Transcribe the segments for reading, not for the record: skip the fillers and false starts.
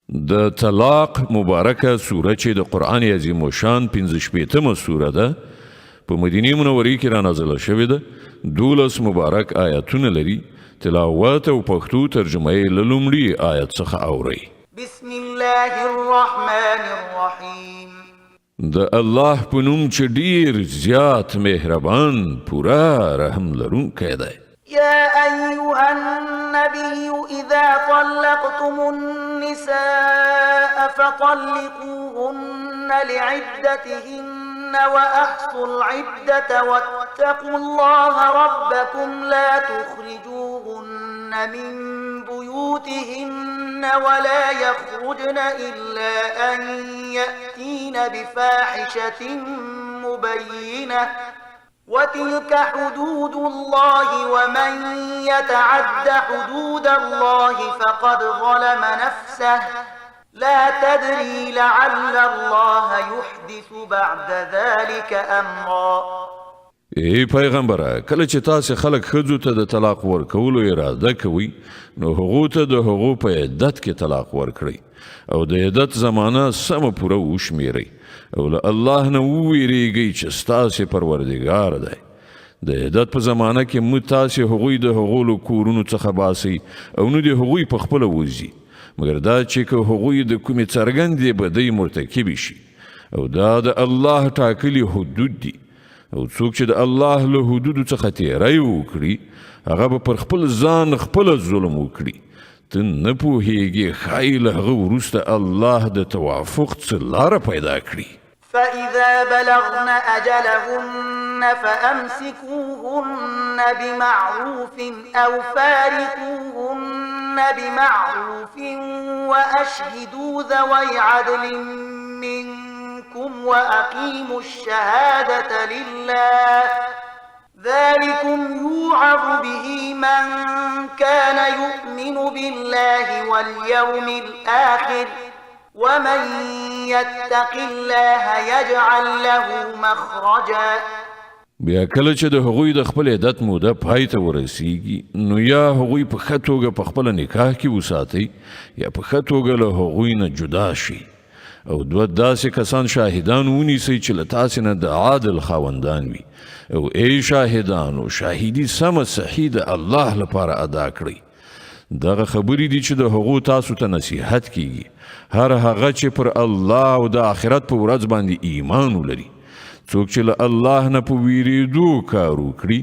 د طلاق مبارکه سوره چې د قرآن عظیم الشان 15 سوره ده په مدینه منورې کې را نازله شوې ده. 12 مبارک آیاتونه لري. تلاوت او پښتو ترجمه یې له لومړي آیت څخه اورئ. بسم الله الرحمن الرحیم. د الله په نوم چې ډیر زیات مهربان پورا رحم لرونکی دی. يا أيها النبي إذا طلقتم النساء فطلقوهن لعدتهن وأحصوا العدة واتقوا الله ربكم لا تخرجوهن من بيوتهن ولا يخرجن إلا أن يأتين بفاحشة مبينة وتلك حدود الله ومن يتعد حدود الله فقد ظلم نفسه لا تدري لعل الله يحدث بعد ذلك امرا. ای پیغمبره، کله چې تاسو خلک ښځو ته د طلاق ورکولو اراده کوي نو هغو ته د هغو په عدت کې طلاق ورکړئ او د عدت زمانه سمه پوره وشمیرئ او له الله نه وویریږئ چې ستاسې پروردګار دی. د عدت په زمانه کې مو تاسې هغوی د هغو له کورونو څخه باسئ او نه د هغوی په خپله وځي مګر دا چې که هغوی د کومې څرګندې بدۍ مرتکبې شي او دا د الله ټاکلي حدود دي او څوک چې د الله له حدودو څخه تیری وکړي هغه به پر خپل ځان خپله ظلم وکړي. ته نه پوهیږي ښایي له هغه وروسته الله د توافق څه لاره پیدا کړي. فإذا بلغن أجلهن فأمسكوهن بمعروف أو فارقوهن بمعروف وأشهدوا ذوي عدل منكم وأقيموا الشهادة لله ذلكم يوعظ به من كان يؤمن بالله واليوم الآخر ومن يتق الله يجعل له مخرجا. بیا کله چې د هغوی د خپل عدت موده پای ته ورسیږي نو یا هغوی په ښه توګه په خپله نکاح کې وساتئ یا په ښه توګه له هغوی نه جدا شي او دوه داسې کسان شاهدان ونیسئ چې له تاسې نه د عادل خاوندان وي او ای شاهدانو شاهدي سمه صحیح د الله لپاره ادا کړئ. دغه خبرې دي چې د هغو تاسو ته نصیحت کیږي هر هغه چې پر الله او د آخرت په ورځ باندې ایمان ولري. څوک چې له الله نه په ویریدو کار وکړي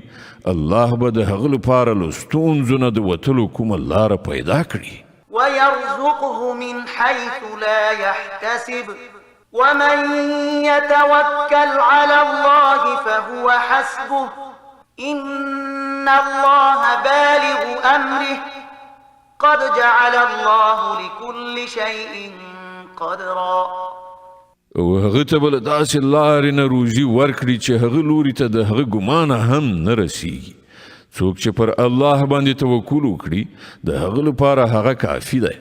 الله به د هغه لپاره له ستونزو نه د وتلو کومه لاره پیدا کړي. ويرزقه من حيث لا يحتسب ومن يتوكل على الله فهو حسبه إن الله بالغ أمره قد جعل الله لكل شيء قدرا. او هغه ته بل داسې لارې نه روزي ورکړي چې هغه لوري ته د هغه ګمانه هم نه رسیږي. څوک چې پر الله باندې توکل وکړي د هغه لپاره هغه کافي دی.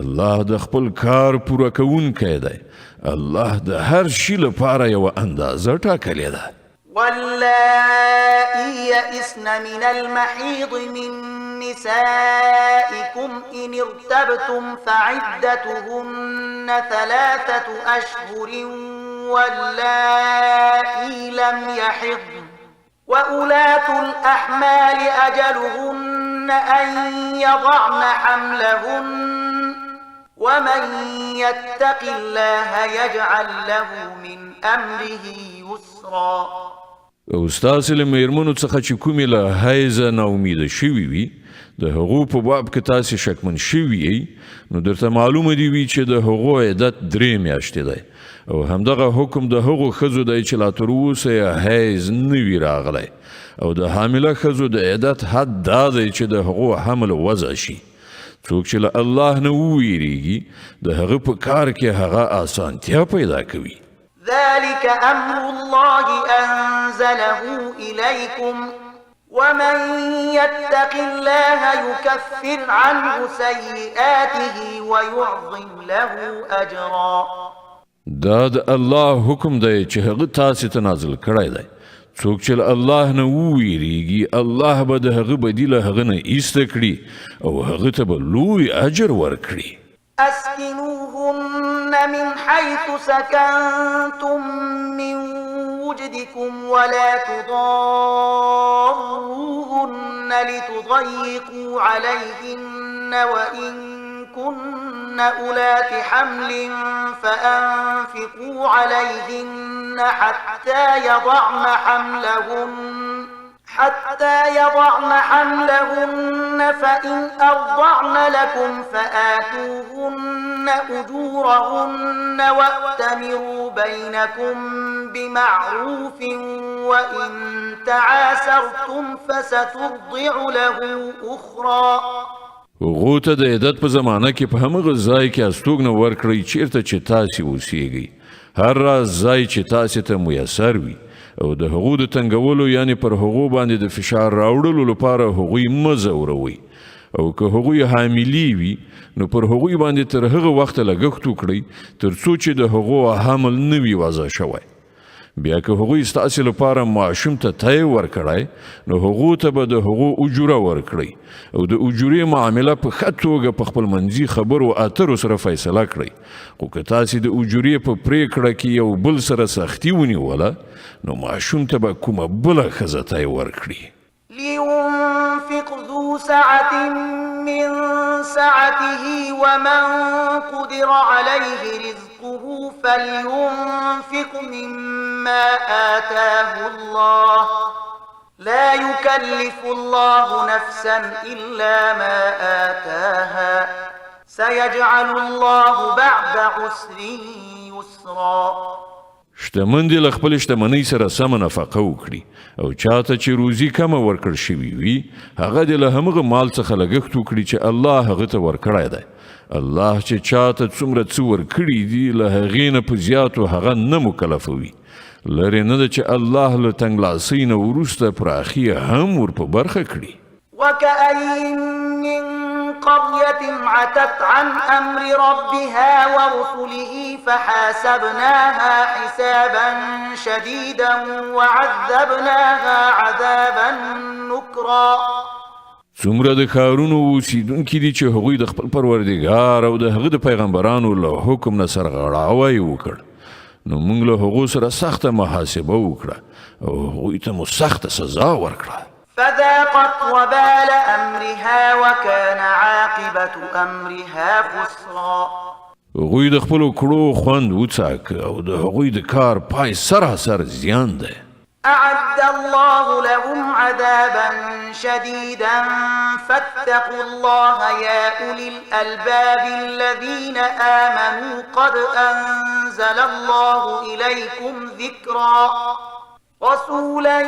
الله د خپل کار پوره کوونکی دی. الله د هر شي لپاره یوه اندازه ټاکلې ده. واللائي يئسن من المحيض من نسائكم إن ارتبتم فعدتهن 3 أشهر واللائي لم يحضن وأولاة الأحمال أجلهن أن يضعن حملهن ومن يتق الله يجعل له من أمره يسرا. او ستاسې له مېرمنو څخه چې کومې له حیضه ناامیده شوي وي د هغو په باب کې تاسې شکمن شوي یئ نو درته معلومه دي وي چې د هغو عدت 3 میاشتې دی او همدغه حکم د هغو ښځو دی چې لا تر اوسه یې حیض نه وي راغلی او د حامله ښځو د عدت حد دا دی چې د هغو حمل وضع شي. څوک چې له الله نه وویریږي د هغه په کار کې هغه آسانتیا پیدا کوي. ذلك أمر الله أنزله إليكم ومن يتق الله يكفر عنه سيئاته ويعظم له أجرا. دا د الله حکم دی چې هغه تاسې ته نازل کړی دی. څوک چې الله نه وویریږي الله به د هغه بدیله هغه نه ایسته کړي او هغه ته به لوی اجر ورکړي. أسكنوهن من حيث سكنتم من وجدكم ولا تضاروهن لتضيقوا عليهن وإن كن أولات حمل فأنفقوا عليهن حتى يضعن حملهن فإن أرضعن لكم فآتوهن أجورهن وأتمروا بينكم بمعروف وإن تعاسرتم فسترضع له أخرى. هغو ته د عدت په زمانه کې په همغه ځای کې استوګنه ورکړئ چیرته چې تاسې اوسیږئ، هر راز ځای چې تاسې ته میسر وي، او د هغو د تنګولو یعنی پر هغو باندې د فشار راوړلو لپاره هغوی مه ځوروئ، او که هغوی حاملې وي نو پر هغوی باندې تر هغه وخته لګښت وکړئ تر څو چې د هغو حمل نه وي وضع شوی. بیا که هغوی ستاسې لپاره ماشوم ته تی ورکړی نو هغو ته به د هغو اجوره ورکړئ، او د اجورې معامله په ښه توګه په خپل منځي خبرو اترو سره فیصله کړئ. خو که تاسې د اجورې په پریکړه کې یو بل سره سختي ونیوله نو ماشوم ته به کومه بله ښځه تی ورکړي. لينفق ذو سعة من سعته ومن قدر عليه رزقه فلينفق مما آتاه الله لا يكلف الله نفسا إلا ما آتاها سيجعل الله بعد عسر يسرا. شتمن دې له خپل شتمنۍ سره سمه نفقه وکړي، او چاته چې روزي کمه ورکړل شوي وي هغه دې له همغه مال څخه لګښت وکړي چې الله هغه ته ورکړی دی. الله چې چاته څومره څه ورکړي دي له هغې نه په زیاتو هغه نه مکلفوي. لرې نه ده چې الله له تنګلاسۍ نه وروسته پراخي هم ور په برخه کړي. وكأين من قرية عتت عن أمر ربها ورسله فحاسبناها حسابا شديدا وعذبناها عذابا نكرا. څومره د ښارونو اوسیدونکي دي چې هغوی د خپل پروردګار او د هغه د پیغمبرانو له حکم نه سرغړاوی وکړ، نو موږ له هغو سره سخته محاسبه وکړه او هغوی ته مو سخته سزا ورکړه. فذاقت وبال أمرها وكان عاقبة أمرها خسرا. هغوی د خپلو کړو خوند وڅاک او د هغوی د کار پای سراسر زیان دی. أعد الله لهم عذابا شديدا فاتقوا الله يا أولي الألباب الذين آمنوا قد أنزل الله إليكم ذكرا رسولا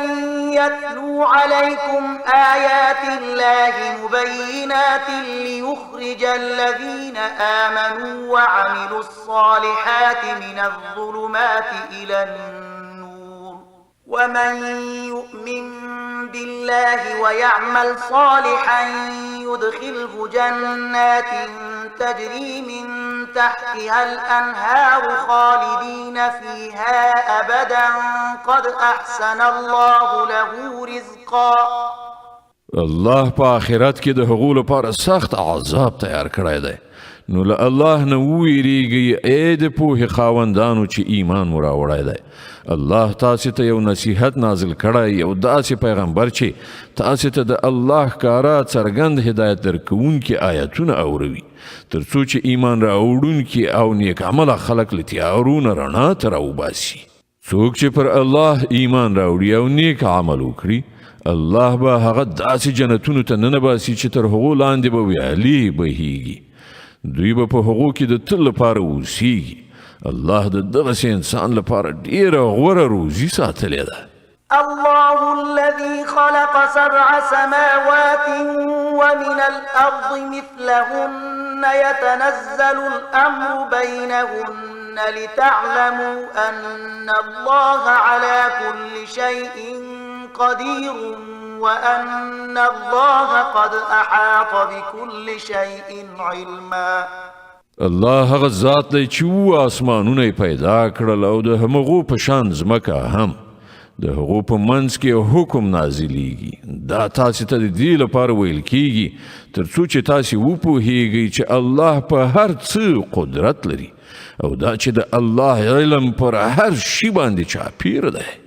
يتلو عليكم آيات الله مبينات ليخرج الذين آمنوا وعملوا الصالحات من الظلمات إلى النور ومن يؤمن بالله ويعمل صالحا يدخله جنات تجري من تحتها الأنهار خالدين فيها أبدا قد أحسن الله له رزقا. الله په آخرت کې د هغو لپاره سخت عذاب تیار کړی دی، نو له الله نه وویریږئ ای د پوهې خاوندانو چې ایمان مو راوړی دی. الله تاسې ته یو نصیحت نازل کړی، یو داسې پیغمبر چې تاسې ته د الله ښکاره څرګند هدایت درکوونکي آیتونه اوروي، تر څو چې ایمان راوړونکي او نیک عمله خلک له تیارو نه رڼا ته راوباسي. څوک چې پر الله ایمان راوړي او نیک عمل وکړي الله به هغه داسې جنتونو ته ننباسي چې تر هغو لاندې به ویالې بهیږي، دوی به په هغو کې د تل لپاره اوسیږي. الله د دغسې انسان لپاره ډیره غوره روزي ساتلې ده. الله الذي خلق 7 سماوات ومن الأرض مثلهن يتنزل الأمر بينهن لتعلموا أن الله على كل شيء قدير وأن الله قد أحاط بكل شيء علما. الله هغه ذات دی چې آسمانونه پیدا کړل او د همغو په شان ځمکه هم، د هغو په منځ کې حکم نازلیږي. دا تاسې ته د دې لپاره ویل کیږي تر څو چې تاسې وپوهیږئ چې الله په هر څه قدرت لري او دا چې د الله علم پر هر شي باندې چاپیر دی.